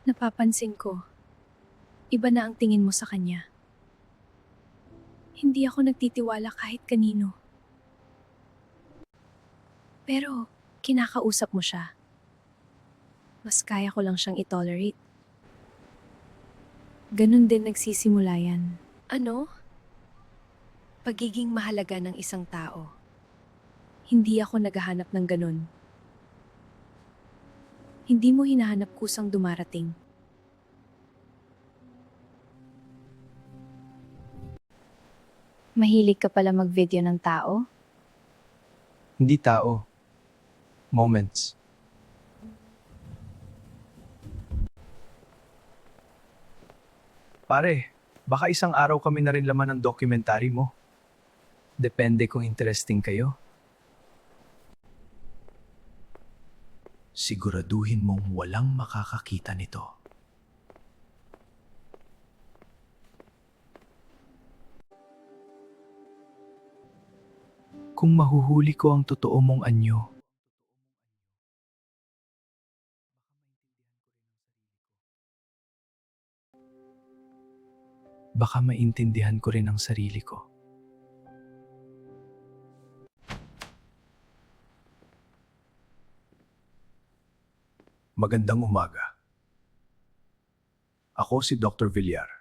Napapansin ko, iba na ang tingin mo sa kanya. Hindi ako nagtitiwala kahit kanino. Pero, kinakausap mo siya. Mas kaya ko lang siyang itolerate. Ganun din nagsisimula yan. Ano? Pagiging mahalaga ng isang tao. Hindi ako naghahanap ng ganun. Hindi mo hinahanap kusang dumarating. Mahilig ka pala mag-video ng tao? Hindi tao. Moments. Pare, baka isang araw kami na rin laman ng documentary mo. Depende kung interesting kayo. Siguraduhin mong walang makakakita nito. Kung mahuhuli ko ang totoo mong anyo, baka maintindihan ko rin ang sarili ko. Magandang umaga. Ako si Dr. Villar.